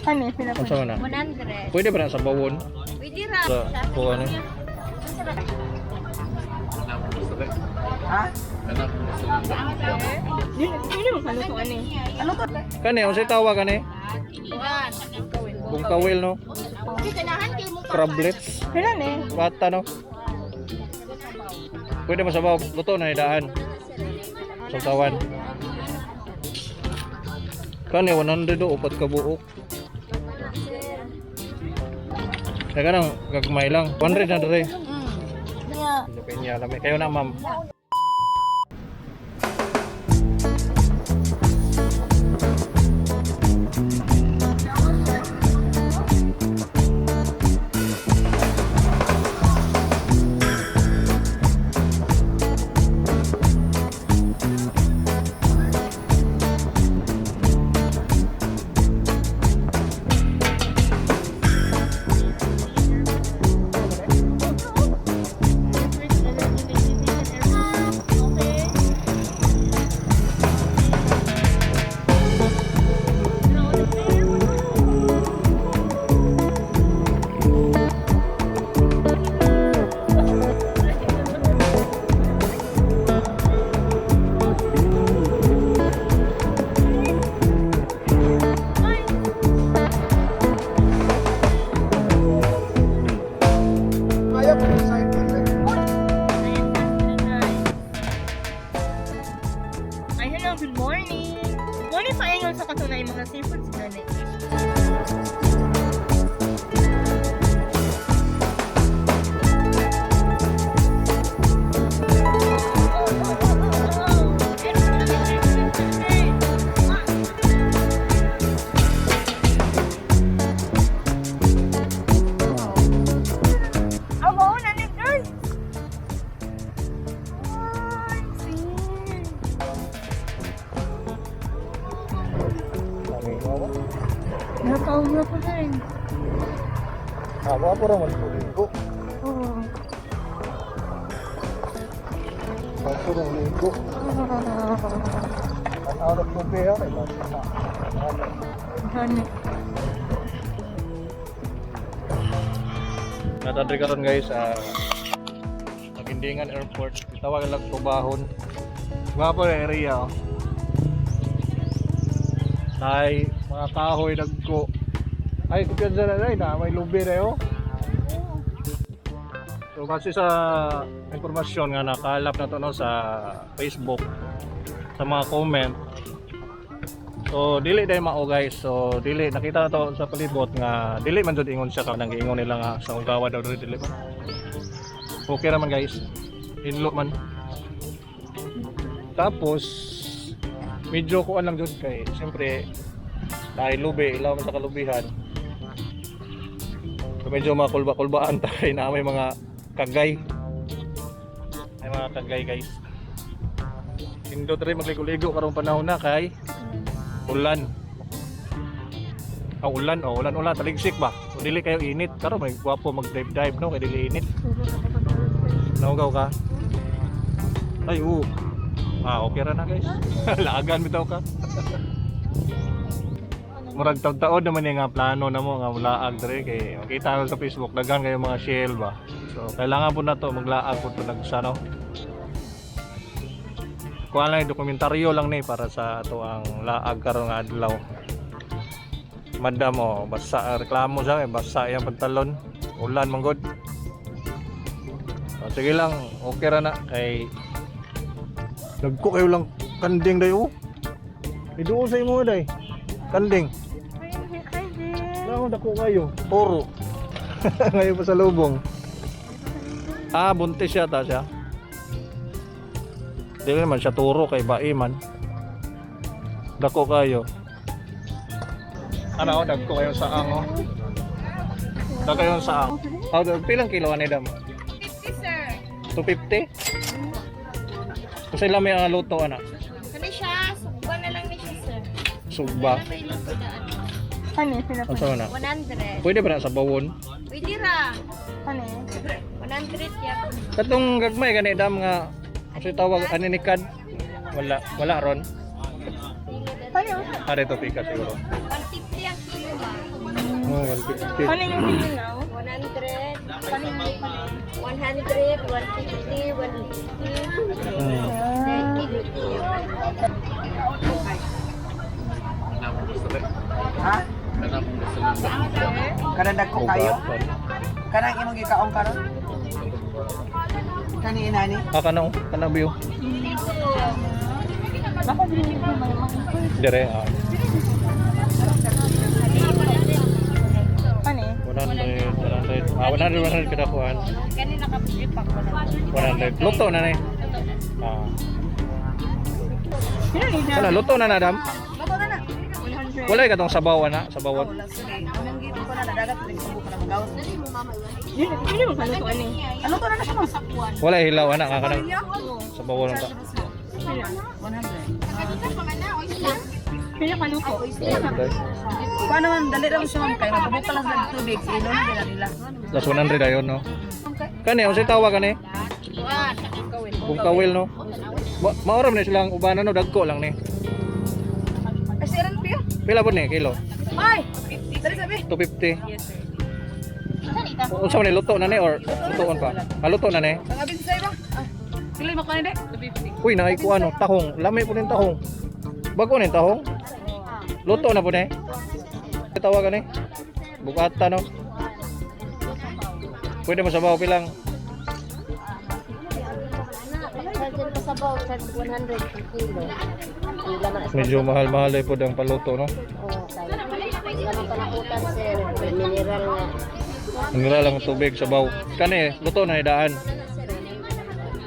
Ano, sila po? Unsa man na? 100. Pwede ba na sa bawon? Pwede ra. Sa kuha ni? Ha? Hindi mo kaluto ani. Ano to? Kani, unsay tawag kani? Buwan. Bungkawil no? Ganahan kayo mo Crablets. Sila ni. Bata no? Pwede masabaw. Luto na idaan. Sausawan. Kani 100 o upat ka buok. Teka lang, gagmay lang. 100 na dere. Nga. Pinya lami. Kayo na ma'am. Ay, hello, good morning. Good morning pa ngayon sa katunay mga seafoods na ni. Nakauwi ako rin. Ako po naman linggo. Oo. Ako ng linggo. Ang out of tube ha. Gani. Natadri karon guys sa Magindingan Airport. Tawag lang Tubahon. Mga po yung area oh. Tay, mga kahoy nagko. Ay, kupiyan sa nanay na may lubi na oh. So kasi sa informasyon nga nakalap na to no sa Facebook sa mga comment. So dili dai mao guys. So dili nakita na to sa palibot nga dili man jud ingon siya kanang giingon nila nga sa ugawa daw dili ba. Okay naman guys. Inlo man. Tapos medyo kuan lang jud kay siyempre dahil lubi ilaw man sa kalubihan. So medyo makulba-kulbaan tayo na may mga kagay. May mga kagay guys. Indot rin magligo-ligo karong panahon na kay ulan. Ulan ulan taligsik ba. So dili kayo init karon may gwapo mag-dive no kay dili init. Naugaw ka. Ay okay ra na guys. Laagan bitaw ka. Murag taon naman yung nga plano na mo nga laag dere kay makita ko sa Facebook daghan kayo mga shell ba. So kailangan po na to maglaag po sa no. Kuha lang dokumentaryo lang ni para sa ato ang laag karon nga adlaw. Madam basa reklamo sa basa yang pantalon. Ulan manggod. So, sige lang okay ra na kay dagko kayo lang kanding dayo. Iduo sa imo day. Kanding. Ako dako kayo. Puro. Ngayon pa sa lubong. Buntis siya ta siya. Dili man siya turo kay bae man. Dako kayo. Ano dagko kayo sa ango. Dako kayo sa ang. Pilang kilo ani dam? 50 sir. 250? Kasi lang may luto ana. Kani siya, sugba na lang ni siya sir. Sugba. May luto na ano. Ano, sila po? Unsa man na? 100. Pwede ba na sa bawon? Pwede ra. Ano? 100 yan. Katong gagmay gani dam nga kasi tawag aninikad. Wala ron. Ano? Are to pika siguro. 150 ang kilo ba? 150. Ano yung dito now? 100, Paano yung dito na? 100, 150, 150. Ha? Kanang ko kayo? Kanang imong gikaong karon? Kani inani? Kanang view. Baka bilhin ko mga Dire, Ano eh? 100. 100 kada kuan. Kanina kapipak ko na. 100. Luto na ni. Wala, luto na na, dam. Bato na na. 100. Wala ka tong sabaw na, sabawon. Wala sige. Unang gito ko na nadagat ning subo ka na magawas. Hindi mo paano to ano eh? Ano to na na siya mo? Wala hilaw ana ka kanang sabawon ta. 100. Kaya kaluto. Paano man dali ra mo siya ma'am kay matubok pa lang sa tubig sa ilong nila nila. Plus 100 ayon no. Kani unsay tawa kani? Bungkawil no. Maoram ni silang ubanan no, dagko lang ni. Ay siran piyo. Pila po ni kilo? Ay. Dali sabi. 250. Unsa man ni luto na ni or lutoon pa? Luto na ni. Ang abin sa iba. Kilo mo kanina de? 250. Uy, naay ko ano, tahong. Lami po ning tahong. Bago ning tahong. Luto na po ni. Tawa ka ni. Bugata no. Pwede mo sabaw pilang Dyan pa sa bawang 100 per kilo. Wala man medyo mahal-mahal ay po ang paluto no. Wala man panakutan sir. Mineral nga. Ngira lang tubig sabaw. Kani luto na idaan.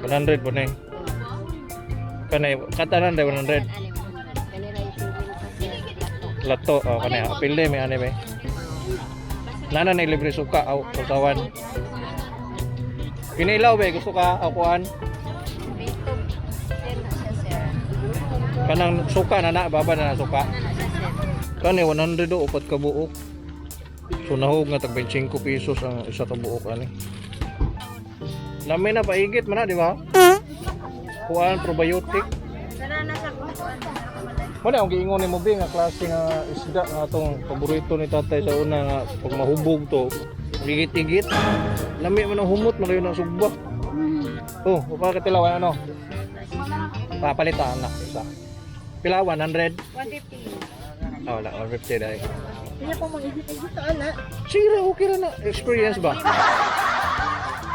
100 po ni. Kani katanan day 100. Kanina yung tubig. Lato kani apil day may ani may. Nana na libre suka aw usawan. Inilaw ba gusto ka akuan? Dito. Yan na siya sir. Kanang suka na baba na suka. Kani 100 do upat ka buok. So nahog nga tag 25 pesos ang isa ka buok ani. Lami na paigit man na di ba? Kuan probiotic. Sana nasa kukuan. Wala ang giingon ni mo bi nga klase nga isda nga atong paborito ni tatay sa una nga pag mahubog to, higit-higit. Lami man ang humot man ng sugba. Oh, upa ka tilawan ano? Papalitan na isa. Pila 100? 150. Wala, 150 dai. Hindi po mag-isip-isip sa ana. Sige, okay ra na. Experience ba?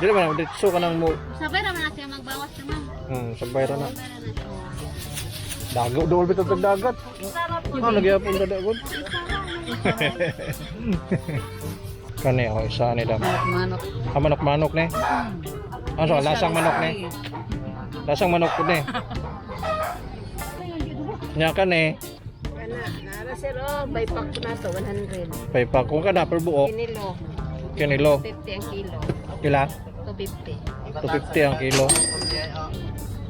Dili ba dito ka nang mo. Sabay naman natin magbawas naman. Sabay ra na. Dago dool bitaw tag dagat. Ano nagyapon ka dagot? Kani ako isa ni dam. Manok. Manok-manok ni. Ano lasang manok ni? Lasang manok pud ni. Nya kani, Nara sir oh, by pack na to 100. pay pa kung kana per buok, Kinilo. kinilo. 50 ang kilo. Pila? 250. 250 ang kilo.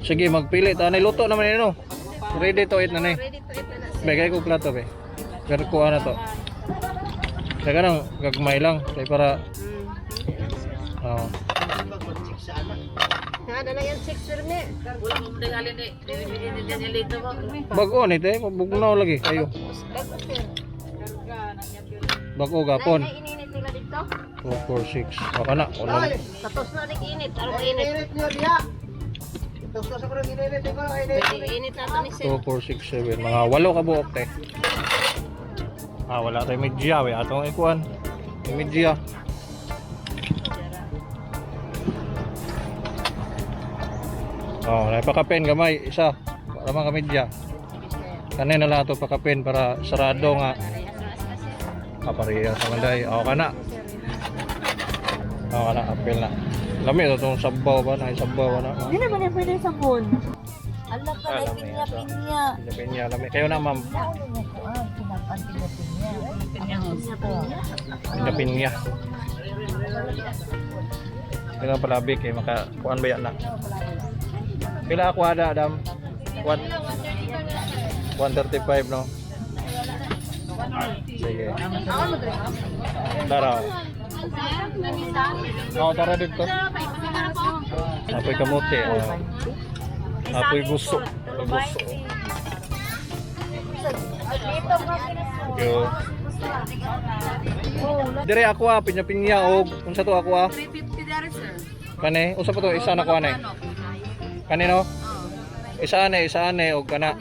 Sige, magpili ta. Niluto naman ni no. Ready to eat na ni. Ready to eat na na sir. Begay ko plato be. Pero ko ano to. Kaya nang gagmay lang kay para oh. Ada na yan 6 sir ni. Wala mo tingali ni. Bibili niya lito mo. Bago ni te, bugnaw lagi kayo. Bago sir. Bago gapon. Ay ininit nila dito. 2 4 6. Baka na ulo. Tapos na rin init. Ano mainit? Pwede init nato ni sir. 2 4 6 7. Mga 8 ka buok te. Wala tayo media we atong ikuan. Media. Napakapen gamay isa para mga media. Kanina lang ato pakapen para sarado nga. Kapariya sa manday. Kana. Kana apel na. Lami ito itong sabaw ba na sabaw na. Hindi naman yung pwede sa phone. Alam ka na pinya-pinya. Pinya lami kayo na ma'am. Pinya. Kailangan palabi kay maka kuan ba yan na. Pila ako ada Adam? 135 no? Sige. Tara. Tara dito. Apoy kamote. Apoy buso. Buso. Dito ka Yo. Dire ako pinya-pinya og unsa to ako 350 dari sir. Kani, usa pa to isa na ko ani. Kani no? Isa ane og kana.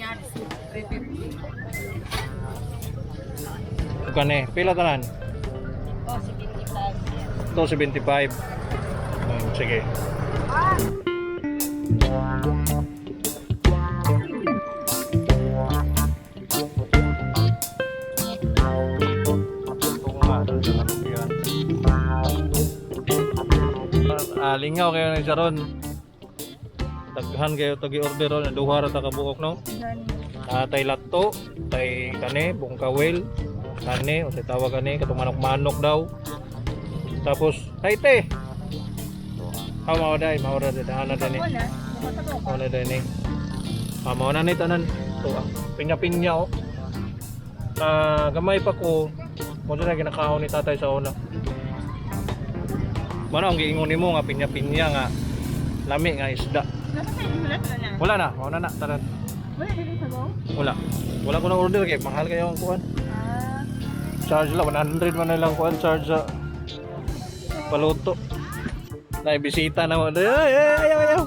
350. Og kani, pila tanan? Oh, 75. To 75. Sige. Lingaw kayo ni Sharon. Daghan kayo tagi order ron duha ra ta ka buok no. Tay lato, tay kane, bungkawel, kane, o tay tawag kane katong manok-manok daw. Tapos tay te. Mao dai ana dani. Ana dani. Mao na ni tanan. To pinya-pinya oh. Gamay pa ko. Mo na ginakaon ni tatay sa una. Mana ang giingon nimo nga pinya-pinya nga lami nga isda. Wala na, tanan. Wala dili sa go? Wala ko na order kay mahal kayo ang kuan. Charge lang 100 man na lang kuan charge sa paluto. Na bisita na mo. Ayaw.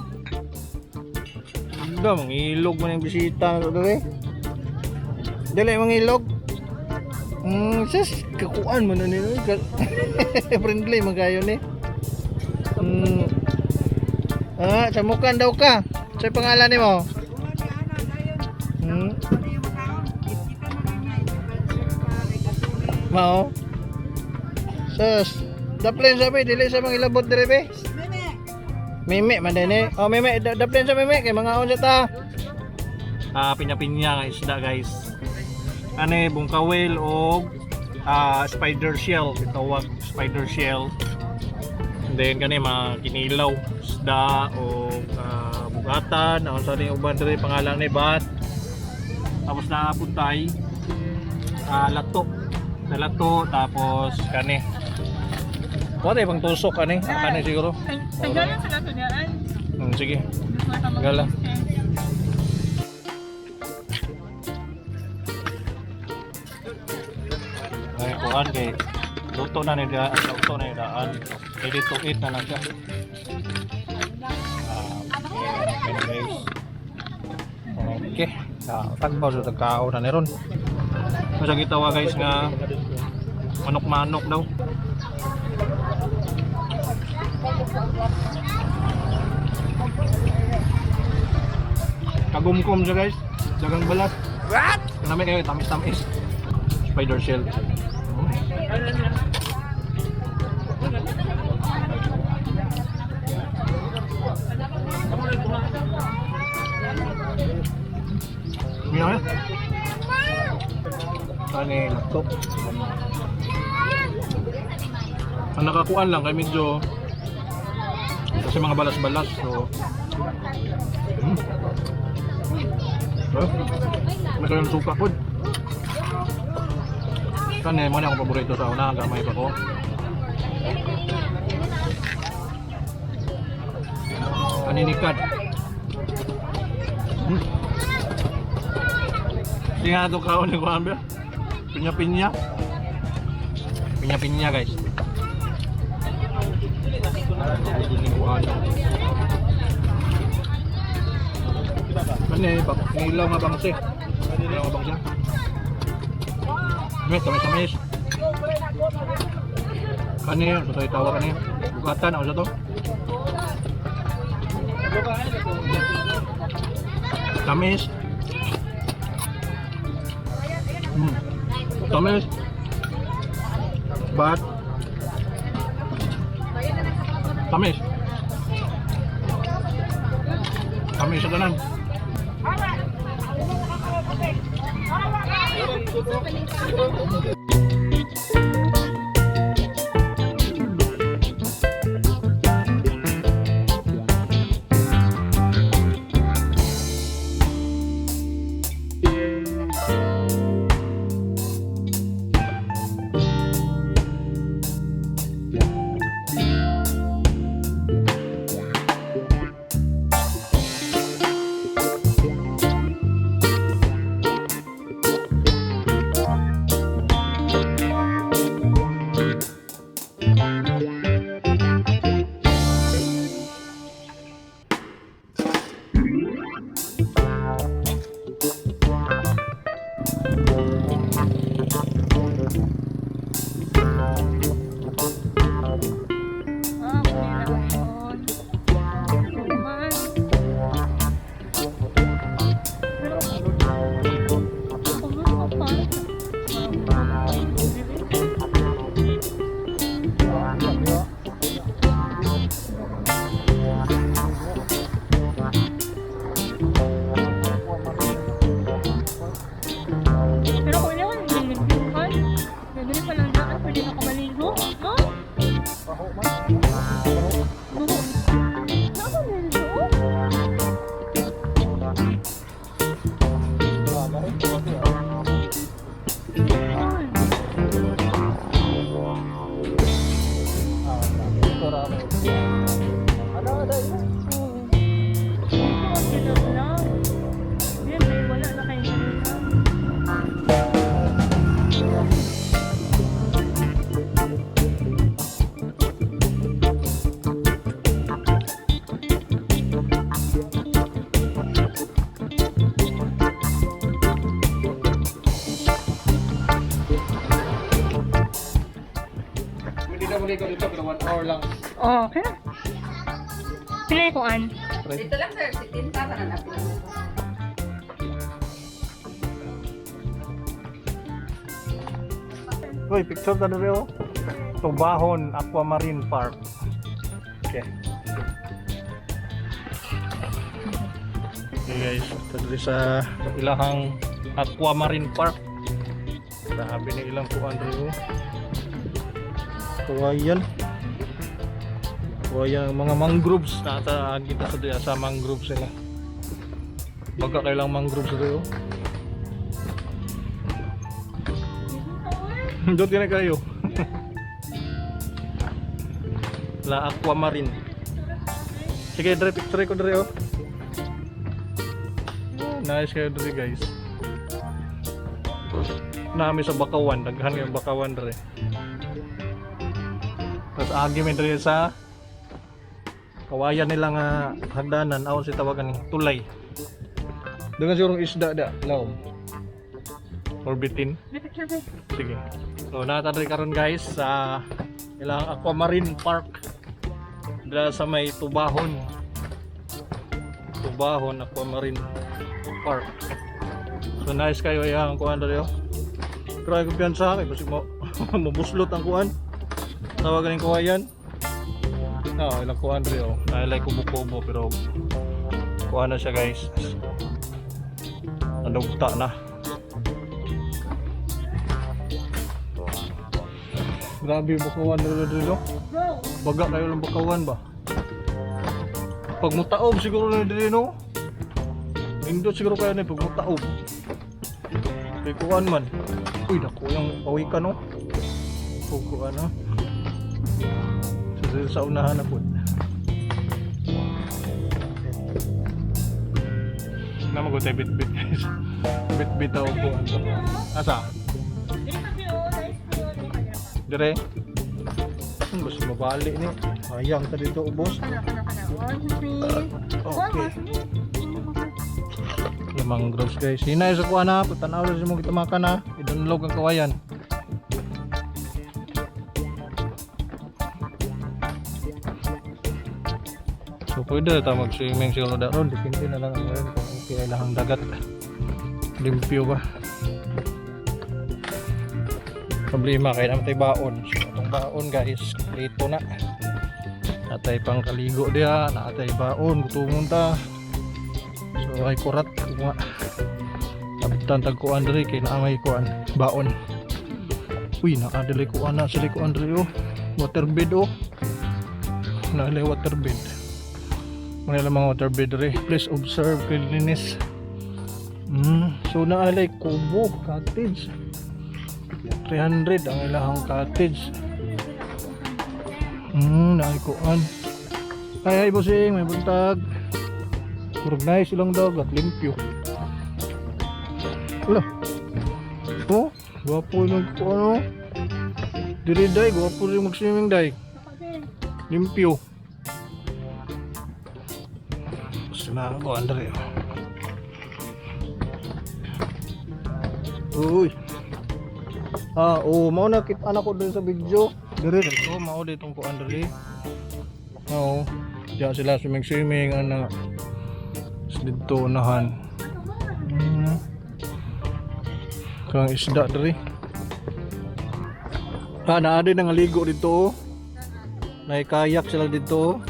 Ando mangilog man yung bisita dere. Dili mangilog. Sis kakuan man na nilo. Friendly man kayo ni. Samukan daw ka. Sa pangalan ni mo? Mao. Sus. Daplin sabi dili sa mga ilabot dire be. Meme man din eh. Oh meme, daplin sa meme kay mga on sa ta. Pinya-pinya nga isda guys. Ane bungkawel og spider shell, bitawag spider shell. And then kani mga kinilaw isda o bugatan o sa ning uban diri pangalan ni bat. Tapos naapuntay lato tapos kani. Wala ibang tusok kani, kani siguro. Tagalan sa lato daan. Sige. Gala. Ay kuan kay luto na ni daan. Ready to eat na lang siya. Okay. Tagbaw sa tagkao na niron. Masa gitawa guys nga manok-manok daw. Kagumkom siya guys. Dagang balat. What? Kanami kayo tamis-tamis. Spider shell. Mira, kani lato. Ang nakakuan lang kay medyo kasi mga balas-balas so may kayong suka po kani mo na akong paborito sa una gamay pa ko kaninikad hindi nga ito kaon ni Kuamber pinya-pinya guys kani nilaw nga bangsi tamis kani ito itawa kani bugatan ako sa to tamis tamis bat tamis sa tanan Saan pwede na kumaligo? No? Baho man. No. Saan naligo? Ay. Wala na kayo kanina. Hindi na muli ko dito, pero 1 hour lang. Oh, okay. Pilay ko an. Dito lang sir, si Tinta ka na napila. Uy, picture na rin oh. Tubahon Aquamarine Park. Okay. Okay guys, ito dito sa ilahang Aquamarine Park. Sabi ni ilang kuan rin oh. Kawayan. Kawayan mga mangroves na ata kita sa diya sa mangroves sila. Baga kailang mangroves rin oh. Doon na kayo. La Aquamarine. Sige, dre picture ko dre oh. Nice kayo dre guys. Nami sa Bakawan, daghan yung Bakawan dre. Tapos agi may dre sa kawayan nila nga hagdanan, awon si tawagan ni tulay. Dengan sigurong isda da, laom. Orbitin. Sige. So natadri karon guys sa ilang Aquamarine Park dala sa may Tubahon Aquamarine Park. So nice kayo yang kuan dali oh. Try ko piyansa kay basig mo mabuslot ang kuan. Tawagan ng kawayan. Ilang kuan dali oh. Like kubo-kubo pero kuan na siya guys. Nadugta na. Grabe yung Bakawan dito. Baga kayo lang Bakawan ba? Pag mutaob siguro na dito no? Indot siguro kayo na pag mutaob. Kay kuwan man. Uy, naku yung pawikan no? Kukuan no? Sa unahan na po. Nama ko tayo bit-bit guys. Bit-bit ako po. Asa? Dire. Basta mabali ni. Hayang ta dito ubos. Okay. Lamang gross guys. Hinay sa kuha na. Pagtanaw na mo kita makan na. Idunlog ang kawayan. So pwede na tayo mag-swimming siguro na ron. Depende na lang ang ngayon kung okay lahang dagat. Limpyo ba? Problema kaya naman tayo baon. So itong baon guys, lito na. Natay pang kaligo dia, natay baon, gutumon ta. So ay kurat kuma. Tabitan tagkuan diri kay naamay kuan baon. Uy, nakadili kuan na sila kuan diri oh. Waterbed oh. Nalay waterbed. Manila mga waterbed diri. Please observe cleanliness. So naalay kubo, cottage. 300 ang ilahang cottage. Naikuan. Ay bossing, may buntag. Murag nice ilang dagat, limpyo. Wala. Oh, gwapo yung kuan oh. Diri day, gwapo rin mag-swimming day. Limpyo. Sana ko andre. Uy. Mau na kita anak ko dun sa video. Dire dito, mao ditong kuan diri. Oo. Diya sila swimming ana. Dito unahan. Kang isda diri. Naa din nga ligo dito. Naikayak sila dito.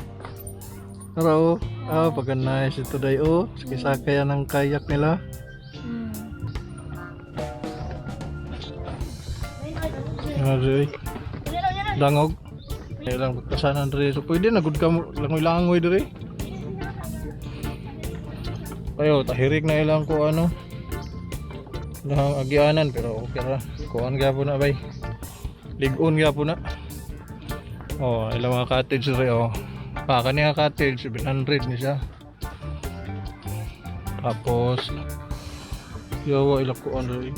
Pero pagka nice ito day oh. Sige sakay ng kayak nila. Ano diri? Yan lang, yan lang. Dangog. Ilang kasanan diri. So pwede na gud ka langoy-langoy diri. Ayo, tahirik na ilang ko ano. Dahang agyanan pero okay ra. Kuan gyapon na bay. Ligon gyapon na. Oh, ilang mga cottage diri oh. Kani nga cottage 700 ni siya. Tapos yawa ilang kuan diri.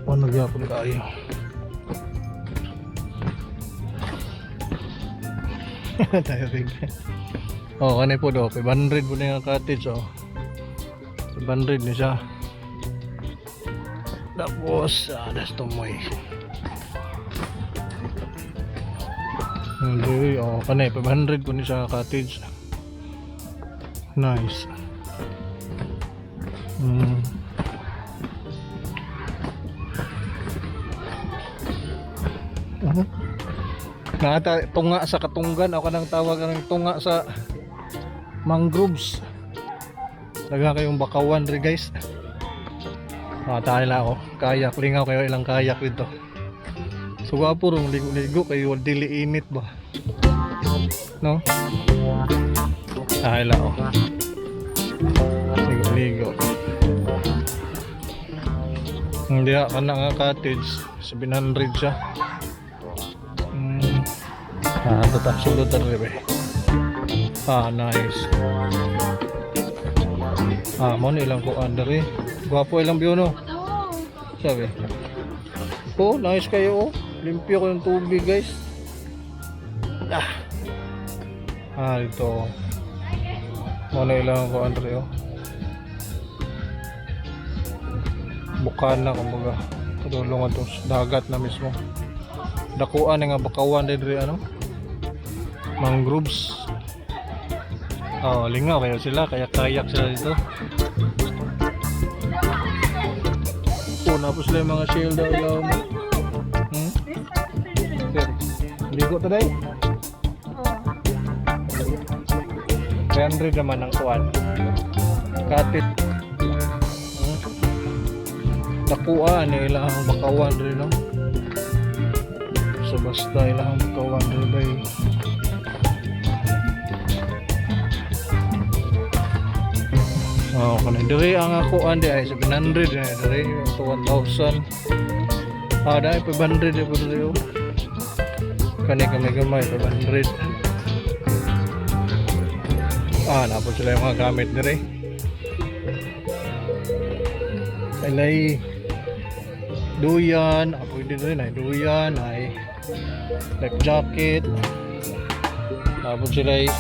Ano gyapon kaayo. Tiring. Oh, kanay po do, 500 po na yung cottage oh. 500 ni siya. Tapos, das tumoy. Hindi, oh, kanay 500 po ni siya cottage. Nice. Nata tunga sa katunggan ako nang tawag ng tunga sa mangroves. Daga kayong bakawan ri guys. Tayo na ako. Kayak lingaw kayo ilang kayak dito. So gwapo ron ligo kayo dili init ba. No? Tayo na ako. Ligo. Hindi ka na nga cottage 700 siya. Tetap sulod rin eh. Nice. Mo ilang ko under eh. Gwapo ilang view no. Sabi. Oh, nice kayo oh. Limpyo ko yung tubig guys. Ito. Mo ilang ko under oh. Bukana kumbaga. Tulungan tong dagat na mismo. Dakuan nga bakawan diri ano. Mangroves. Oh, lingaw kayo sila, kaya kayak sila dito. Una po sila yung mga shell daw ilaw mo. Ligo to day? 300 naman ang kuwan. Katit. Dakuan ilang bakawan rin no. So basta ilang bakawan rin bay. Oh, kanay diri ang ako ande ay 700 diri to 1,000. Dai 500 po diri. Kanay gamay 500. Napon sila yung mga gamit diri. Ay duyan, pwede rin ay duyan, ay life jacket. Napon sila yung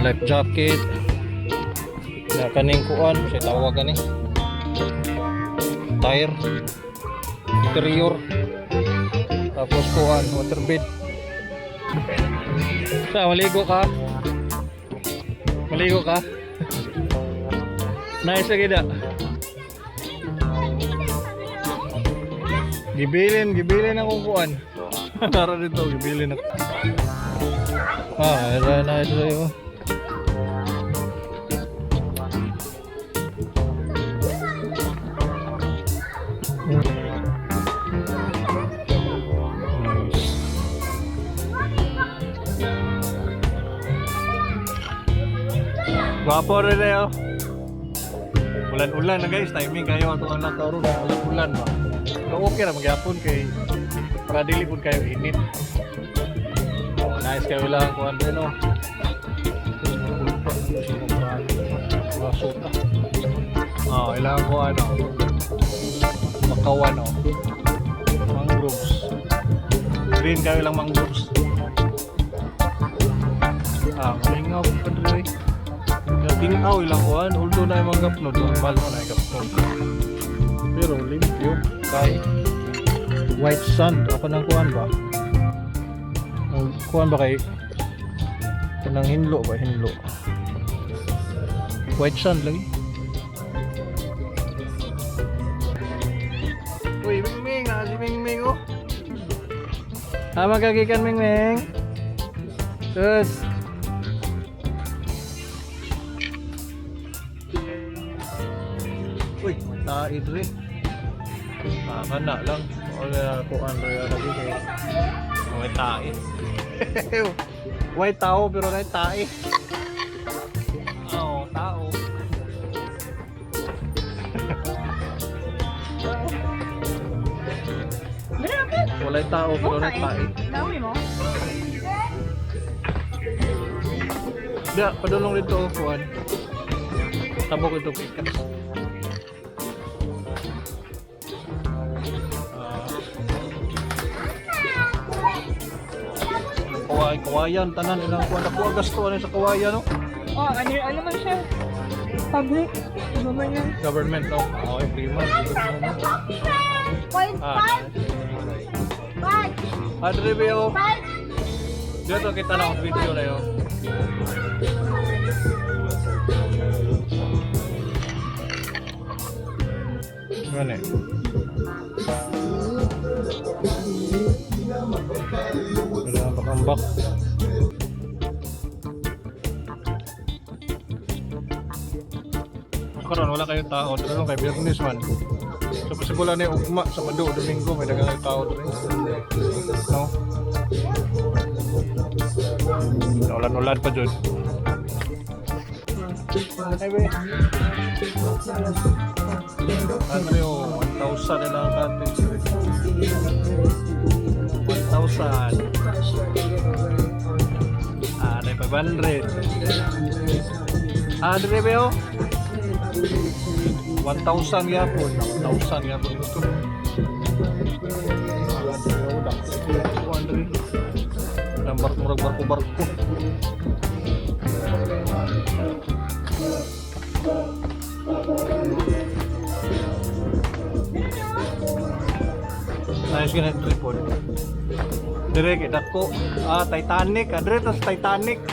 life jacket. Kaning kuan siya tawag ani tire interior tapos kuan waterbed sa maligo ka nice lagi da gibilin akong kuan tara dito gibilin ako nice sa'yo. Gwapo rin na yun. Ulan-ulan na guys, timing kayo ito ang nakaroon. Ulan-ulan ba? So okay na magyapon kay para dili po kayo init. Nice kayo lang kung ano no. Ilang ko ano makawan mangroves. Green kayo lang mangroves. Malingaw pa rin. Tinaw ilang kuhan, although na yung mga gapnod, normal mo na yung gapnod. Pero limpyo, kay white sand, ako ng kuhan ba? Kuhan ba kay kanang hinlo ba? Hinlo. White sand lagi. Uy, Mingming, si Mingming oh. Magagikan Mingming. Terus uy, taid rin. Kana lang. Wala ko ano yung lagi kay may tae. May tao pero may tae. Oo, tao. Dali na po. Wala tao pero may tae. Dami mo. Dia, padulong dito kuan. Tabok ito pikas. Kawayan tanan ilang kuan ako gasto ano sa kawayan no. Oh, ano man siya? Public. Ano man yan? Government no. Okay, free man. Adre Beo. Dito kita na ang video na yun. Gane. Wala bakambak. Karon wala kayong tao, pero kay Biyernes man. So posible na ugma sa Sabado, Domingo may daghang tao diri. No. Ulan-ulan pa jud. Highway. Ano yung 1,000 na lang natin. 1,000. Ano yung 500. Ano rin ba yun? 1,000 yapon. 1,000 yapon ito. 200. Ang barko-barko. Nice ganun tripod. Dire kita ko. Titanic. Adre tas Titanic.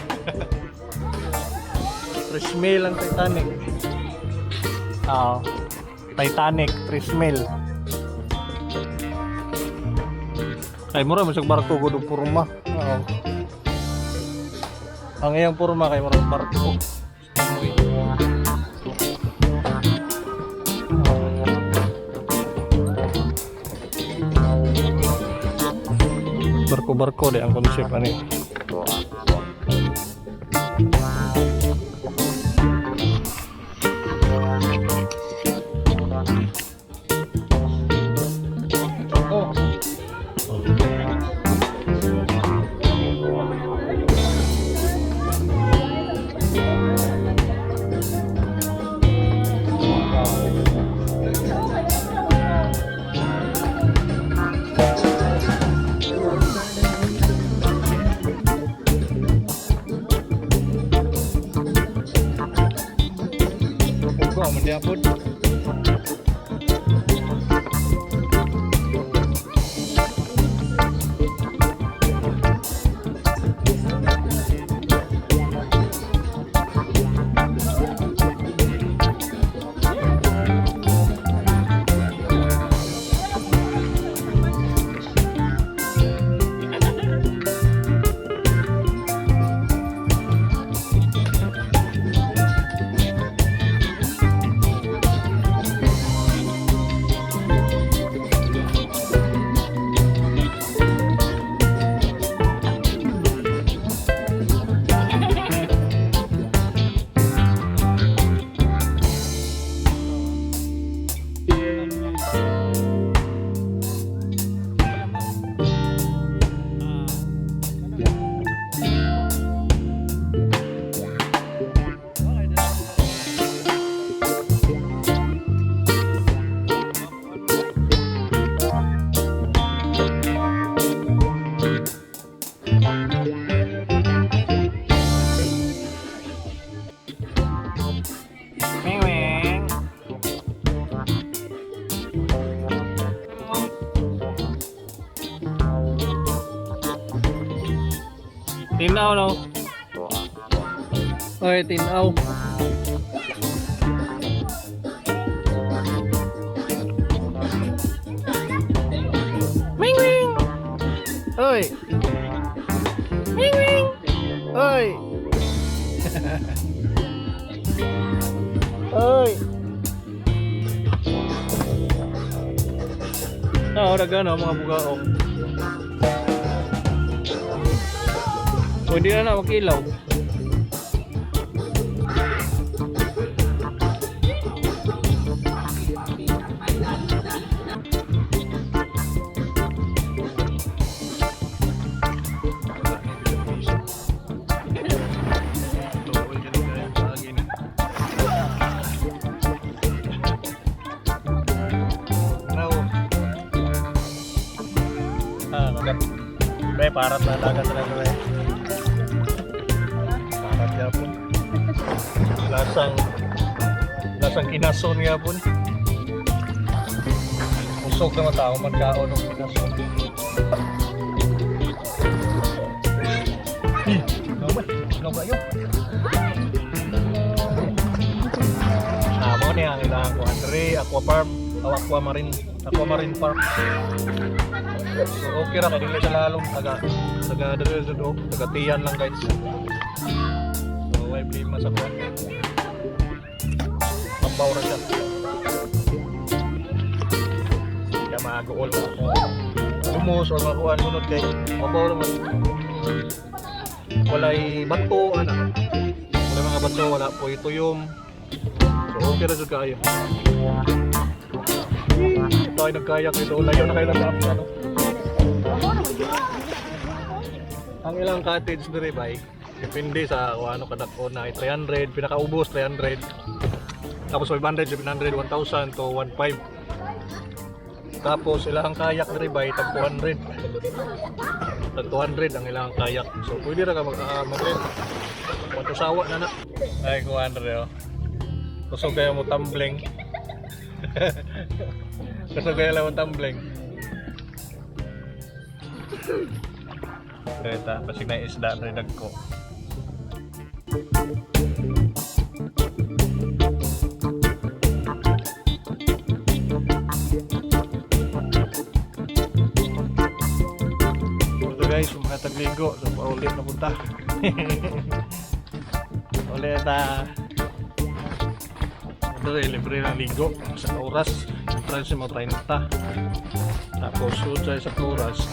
Fresh meal ang Titanic. Titanic, fresh meal. Ay mura masuk barko gud purma. Ang iyang purma kay mura barko. Barko-barko deh ang konsep ani. Oh. Mendiapun. Tinaw no. Oy, tinaw. Wing wing. Oy. Wing wing. Oy. Oy. Nagano mga bugaong. Pwede na mag-ilaw. Parat na dagat talaga eh. Parat ya pun. Lasang kinason ya pun. Usog na tao magkaon ng kinason. Ano yun? Mo ni ang ilang ko Andre Aqua Farm, Aquamarine Park. So okay ra kay dili sa lalong taga dire sa do, taga tiyan lang guys. So way problema sa kuan. Pampaw ra siya. Kaya mag-all pa ako. Lumos or makuan lunod kay pampaw ra man. Walay bato ana. Wala mga bato, wala po tuyom. So okay ra jud kaayo. Tayo nagkayak dito, layo na kayo sa ano. Ang ilang cottage dire bay, depende sa kung ano kadako na 300, pinakaubos 300. Tapos 500, 700, 1,000 to 1,500. Tapos ilang kayak dire bay tag 200. Tag 200 ang ilang kayak. So pwede ra ka mag-rent. Kung sawa na na. Ay 200 oh. Kusog kayo mo tumbling. Kusog kayo lang mo tumbling. Kereta, pasig na isda rin nagko. Ito guys, mga tagligo. So, paulit na punta. Ulit ito rin, libre ng ligo. Sa oras, price mo 30. Tapos, sudsay sa oras.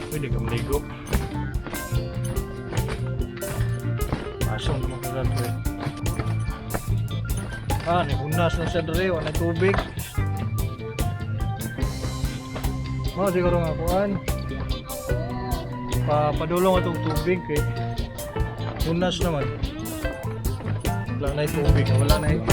Pwede ka maligo. Pasong naman ka gagawin. Nihunas na siya dere. Wala tubig. Siguro nga kuhan. Padulong itong tubig eh. Hunas naman. Wala na yung tubig. Wala na yung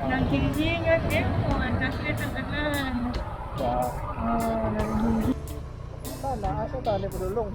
ng hinghingan aircon kasi tatagan. Tala, asa tali padulong.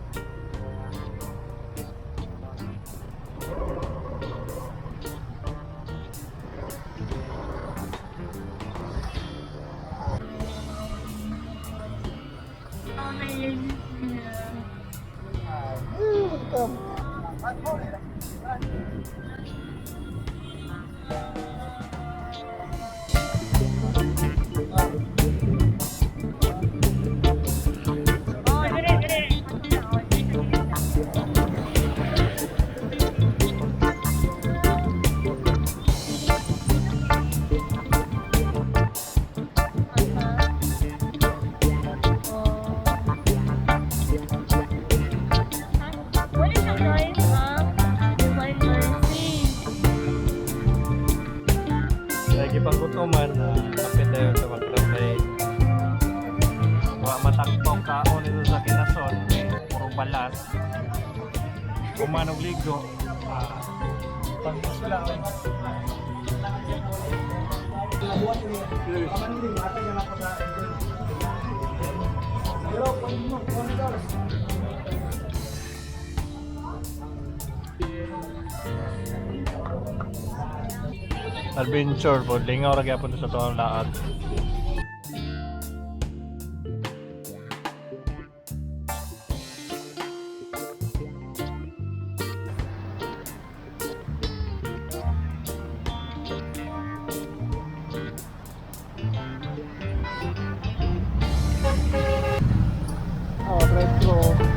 Panggutuman kapit tayo sa magkakay masakpong kaon ito sa kinason puro balas kumanog ligo panggusto lang adventure po, lingaw ra gyapon sa tuwang laag. Oh, retro.